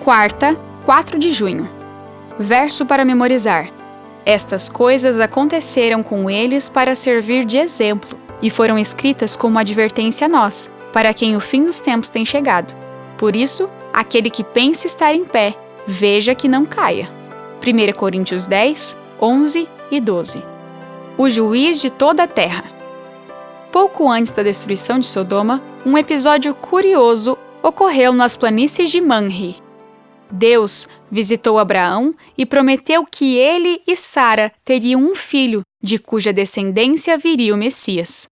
Quarta, 4 de junho. Verso para memorizar. Estas coisas aconteceram com eles para servir de exemplo, e foram escritas como advertência a nós, para quem o fim dos tempos tem chegado. Por isso, aquele que pensa estar em pé, veja que não caia. 1 Coríntios 10, 11 e 12. O juiz de toda a terra. Pouco antes da destruição de Sodoma, um episódio curioso ocorreu nas planícies de Manre. Deus visitou Abraão e prometeu que ele e Sara teriam um filho, de cuja descendência viria o Messias.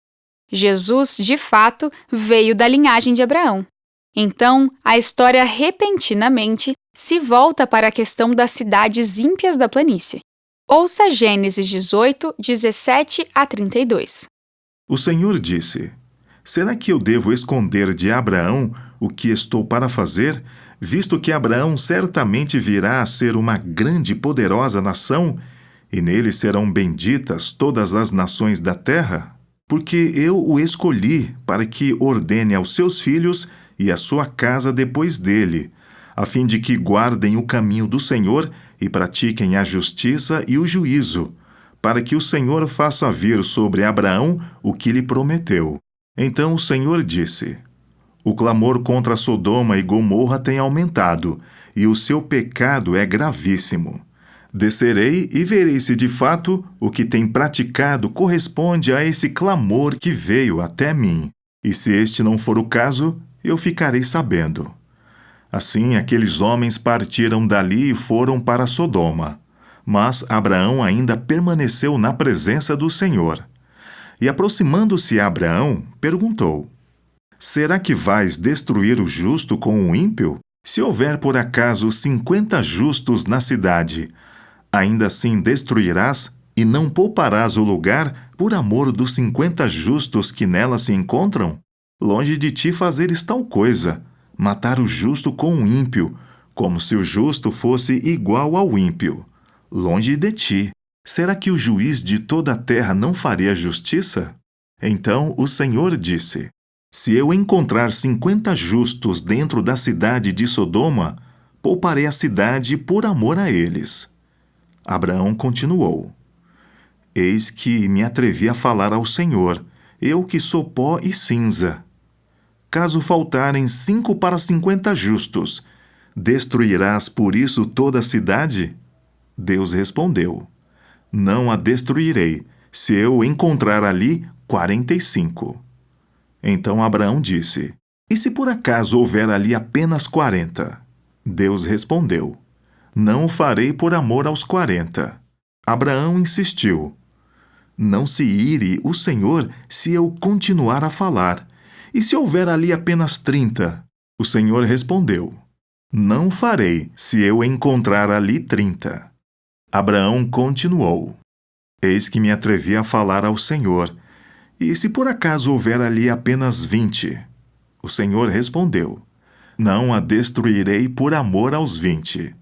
Jesus, de fato, veio da linhagem de Abraão. Então, a história repentinamente se volta para a questão das cidades ímpias da planície. Ouça Gênesis 18, 17 a 32. O Senhor disse: Será que eu devo esconder de Abraão o que estou para fazer, visto que Abraão certamente virá a ser uma grande e poderosa nação, e nele serão benditas todas as nações da terra? Porque eu o escolhi para que ordene aos seus filhos e à sua casa depois dele, a fim de que guardem o caminho do Senhor e pratiquem a justiça e o juízo, para que o Senhor faça vir sobre Abraão o que lhe prometeu. Então o Senhor disse: O clamor contra Sodoma e Gomorra tem aumentado, e o seu pecado é gravíssimo. Descerei e verei se de fato o que tem praticado corresponde a esse clamor que veio até mim. E se este não for o caso, eu ficarei sabendo. Assim, aqueles homens partiram dali e foram para Sodoma. Mas Abraão ainda permaneceu na presença do Senhor. E aproximando-se a Abraão, perguntou: Será que vais destruir o justo com o ímpio? Se houver por acaso 50 justos na cidade, ainda assim destruirás e não pouparás o lugar por amor dos 50 justos que nela se encontram? Longe de ti fazeres tal coisa, matar o justo com o ímpio, como se o justo fosse igual ao ímpio. Longe de ti. Será que o juiz de toda a terra não faria justiça? Então o Senhor disse: Se eu encontrar 50 justos dentro da cidade de Sodoma, pouparei a cidade por amor a eles. Abraão continuou: Eis que me atrevi a falar ao Senhor, eu que sou pó e cinza. Caso faltarem 5 para 50 justos, destruirás por isso toda a cidade? Deus respondeu: Não a destruirei, se eu encontrar ali 45. Então Abraão disse: E se por acaso houver ali apenas 40? Deus respondeu: Não o farei por amor aos 40. Abraão insistiu: Não se ire o Senhor se eu continuar a falar. E se houver ali apenas 30? O Senhor respondeu: Não o farei se eu encontrar ali 30. Abraão continuou: Eis que me atrevi a falar ao Senhor. E se por acaso houver ali apenas 20? O Senhor respondeu: Não a destruirei por amor aos 20.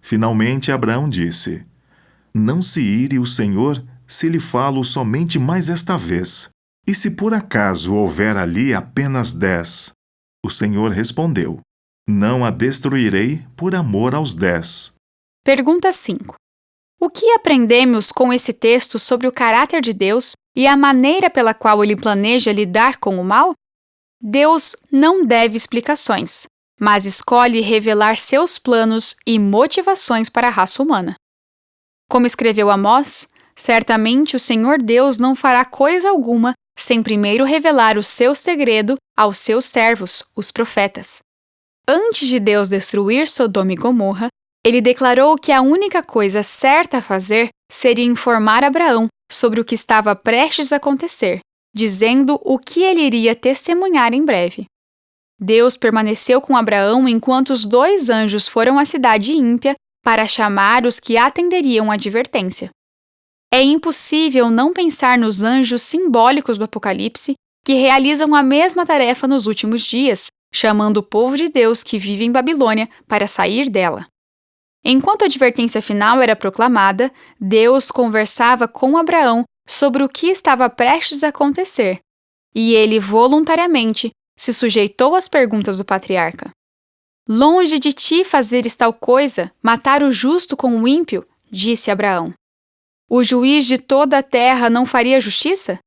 Finalmente Abraão disse: Não se ire o Senhor se lhe falo somente mais esta vez. E se por acaso houver ali apenas 10? O Senhor respondeu: Não a destruirei por amor aos 10. Pergunta 5. O que aprendemos com esse texto sobre o caráter de Deus e a maneira pela qual ele planeja lidar com o mal? Deus não deve explicações, mas escolhe revelar seus planos e motivações para a raça humana. Como escreveu Amós, certamente o Senhor Deus não fará coisa alguma sem primeiro revelar o seu segredo aos seus servos, os profetas. Antes de Deus destruir Sodoma e Gomorra, ele declarou que a única coisa certa a fazer seria informar Abraão sobre o que estava prestes a acontecer, dizendo o que ele iria testemunhar em breve. Deus permaneceu com Abraão enquanto os 2 anjos foram à cidade ímpia para chamar os que atenderiam à advertência. É impossível não pensar nos anjos simbólicos do Apocalipse que realizam a mesma tarefa nos últimos dias, chamando o povo de Deus que vive em Babilônia para sair dela. Enquanto a advertência final era proclamada, Deus conversava com Abraão sobre o que estava prestes a acontecer, e ele voluntariamente se sujeitou às perguntas do patriarca. Longe de ti fazeres tal coisa, matar o justo com o ímpio, disse Abraão. O juiz de toda a terra não faria justiça?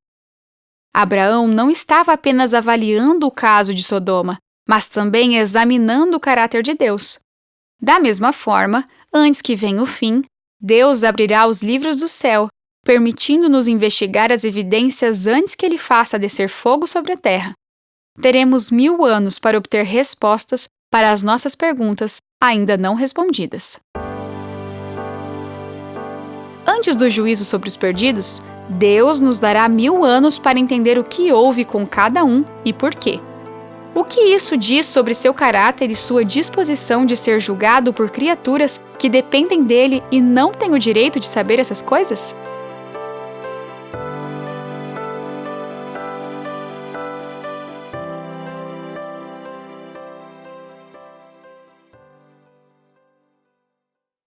Abraão não estava apenas avaliando o caso de Sodoma, mas também examinando o caráter de Deus. Da mesma forma, antes que venha o fim, Deus abrirá os livros do céu, permitindo-nos investigar as evidências antes que Ele faça descer fogo sobre a terra. Teremos 1000 anos para obter respostas para as nossas perguntas ainda não respondidas. Antes do juízo sobre os perdidos, Deus nos dará 1000 anos para entender o que houve com cada um e por quê. O que isso diz sobre seu caráter e sua disposição de ser julgado por criaturas que dependem dele e não têm o direito de saber essas coisas?